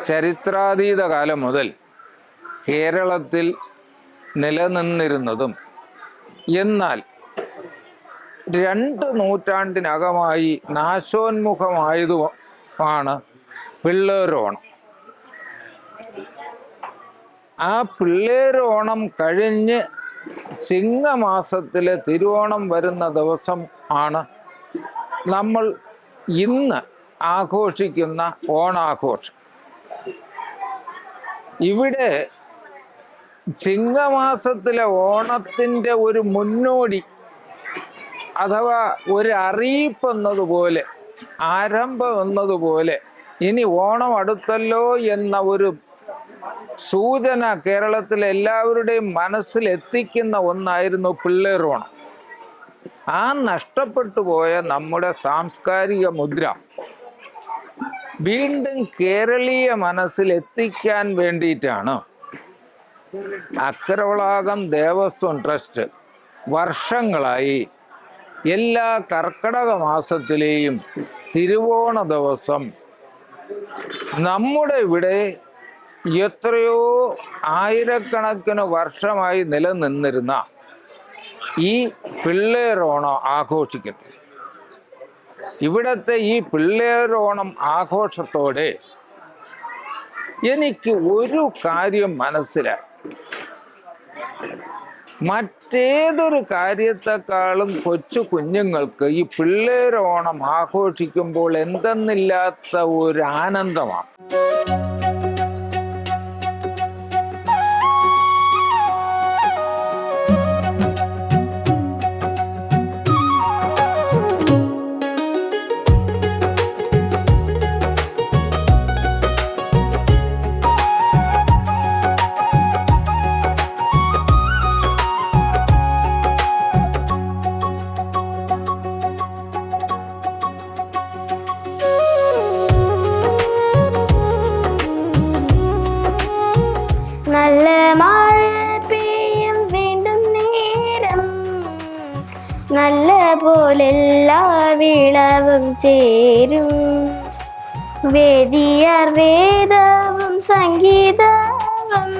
ചരിത്രാതീത കാലം മുതൽ കേരളത്തിൽ നിലനിന്നിരുന്നതും എന്നാൽ 2 നൂറ്റാണ്ടിനകമായി നാശോന്മുഖമായതുമാണ് പിള്ളേരോണം. ആ പിള്ളേരോണം കഴിഞ്ഞ് ചിങ്ങമാസത്തിലെ തിരുവോണം വരുന്ന ദിവസം ആണ് നമ്മൾ ഇന്ന് ആഘോഷിക്കുന്ന ഓണാഘോഷം. ഇവിടെ ചിങ്ങമാസത്തിലെ ഓണത്തിൻ്റെ ഒരു മുന്നോടി അഥവാ ഒരു അറിയിപ്പ് എന്നതുപോലെ, ആരംഭം എന്നതുപോലെ ഇനി ഓണം അടുത്തല്ലോ എന്ന ഒരു സൂചന കേരളത്തിലെ എല്ലാവരുടെയും മനസ്സിലെത്തിക്കുന്ന ഒന്നായിരുന്നു പിള്ളേരോണം. ആ നഷ്ടപ്പെട്ടു പോയ നമ്മുടെ സാംസ്കാരിക മുദ്ര വീണ്ടും കേരളീയ മനസ്സിൽ എത്തിക്കാൻ വേണ്ടിയിട്ടാണ് അക്കരവളാകം ദേവസ്വം ട്രസ്റ്റ് വർഷങ്ങളായി എല്ലാ കർക്കടക മാസത്തിലെയും തിരുവോണ ദിവസം നമ്മുടെ ഇവിടെ എത്രയോ ആയിരക്കണക്കിന് വർഷമായി നിലനിന്നിരുന്ന ഈ പിള്ളേരോണം ആഘോഷിക്കുന്നത്. ഇവിടത്തെ ഈ പിള്ളേരോണം ആഘോഷത്തോടെ എനിക്ക് ഒരു കാര്യം മനസ്സിലായി. മറ്റേതൊരു കാര്യത്തെക്കാളും കൊച്ചു കുഞ്ഞുങ്ങൾക്ക് ഈ പിള്ളേരോണം ആഘോഷിക്കുമ്പോൾ എന്തെന്നില്ലാത്ത ഒരു ആനന്ദമാണ്. നല്ല മഴ പെയ്യും വീണ്ടും നേരം, നല്ല പോലെല്ലാ വിളവും ചേരും, വേദിയാർ വേദവും സംഗീതവും,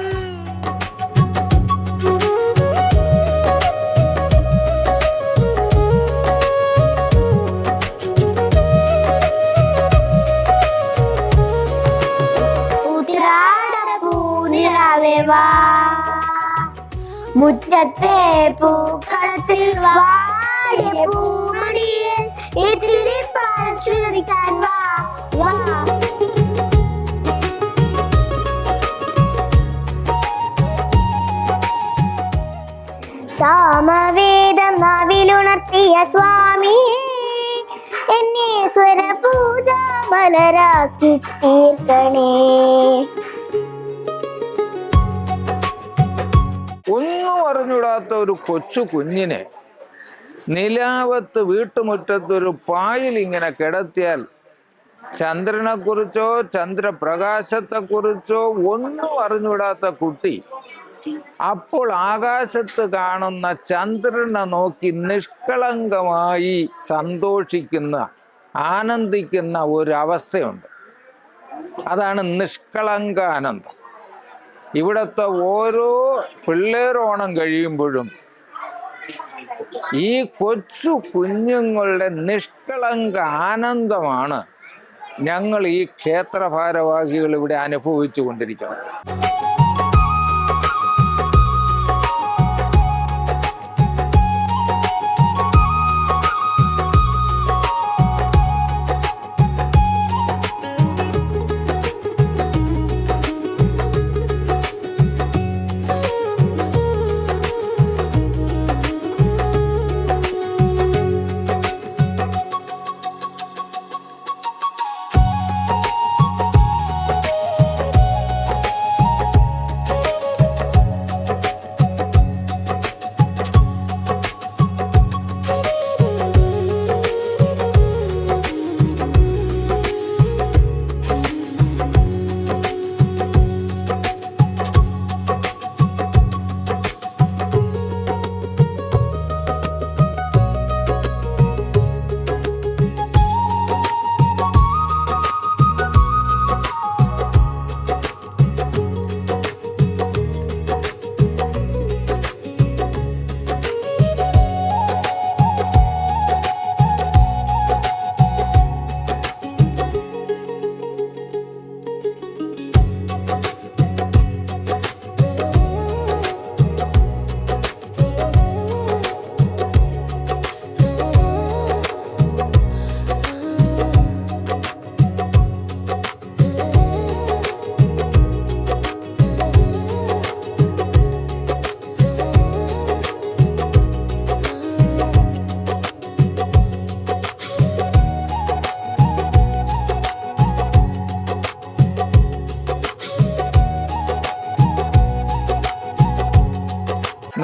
മുറ്റത്തെ പൂക്കളത്തിൽ വാടിയ പൂമണിയിൽ ഇത്തിരി പരിശോധിക്കാൻ വാ. സാമവേദം നാവിലുണർത്തിയ സ്വാമി എന്നെ സ്വരപൂജ മലരാക്കി തീർക്കണേ. ഒന്നും അറിഞ്ഞൂടാത്ത ഒരു കൊച്ചു കുഞ്ഞിനെ നിലാവത്ത് വീട്ടുമുറ്റത്തൊരു പായിൽ ഇങ്ങനെ കിടത്തിയാൽ ചന്ദ്രനെക്കുറിച്ചോ ചന്ദ്രപ്രകാശത്തെക്കുറിച്ചോ ഒന്നും അറിഞ്ഞൂടാത്ത കുട്ടി അപ്പോൾ ആകാശത്ത് കാണുന്ന ചന്ദ്രനെ നോക്കി നിഷ്കളങ്കമായി സന്തോഷിക്കുന്ന, ആനന്ദിക്കുന്ന ഒരവസ്ഥയുണ്ട്. അതാണ് നിഷ്കളങ്കാനന്ദം. ഇവിടുത്തെ ഓരോ പിള്ളേരോണം കഴിയുമ്പോഴും ഈ കൊച്ചു കുഞ്ഞുങ്ങളുടെ നിഷ്കളങ്ക ആനന്ദമാണ് ഞങ്ങൾ ഈ ക്ഷേത്ര ഭാരവാഹികൾ ഇവിടെ അനുഭവിച്ചു കൊണ്ടിരിക്കുന്നത്.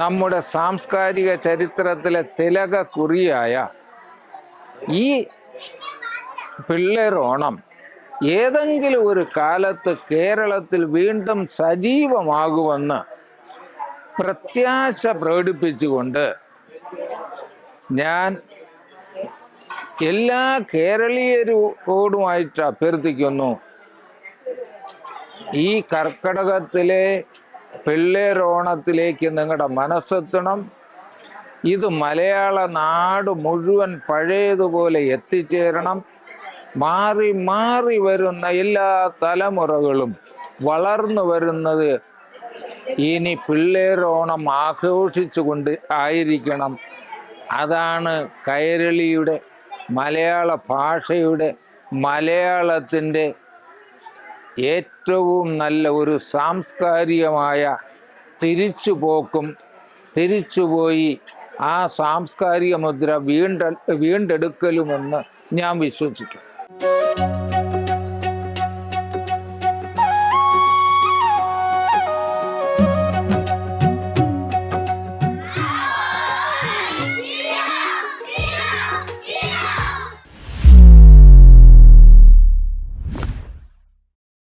നമ്മുടെ സാംസ്കാരിക ചരിത്രത്തിലെ തിലകക്കുറിയായ ഈ പിള്ളേരോണം ഏതെങ്കിലും ഒരു കാലത്ത് കേരളത്തിൽ വീണ്ടും സജീവമാകുമെന്ന് പ്രത്യാശ പ്രകടിപ്പിച്ചുകൊണ്ട് ഞാൻ എല്ലാ കേരളീയരോടുമായിട്ട് അഭ്യർത്ഥിക്കുന്നു, ഈ കർക്കടകത്തിലെ പിള്ളേരോണത്തിലേക്ക് നിങ്ങളുടെ മനസ്സെത്തണം. ഇത് മലയാള നാട് മുഴുവൻ പഴയതുപോലെ എത്തിച്ചേരണം. മാറി മാറി വരുന്ന എല്ലാ തലമുറകളും വളർന്നു വരുന്നത് ഇനി പിള്ളേരോണം ആഘോഷിച്ചുകൊണ്ട് ആയിരിക്കണം. അതാണ് കൈരളിയുടെ, മലയാള ഭാഷയുടെ, മലയാളത്തിൻ്റെ ഏറ്റവും നല്ല ഒരു സാംസ്കാരികമായ തിരിച്ചുപോക്കും. തിരിച്ചുപോയി ആ സാംസ്കാരിക മുദ്ര വീണ്ടെടുക്കലുമെന്ന് ഞാൻ വിശ്വസിക്കുന്നു.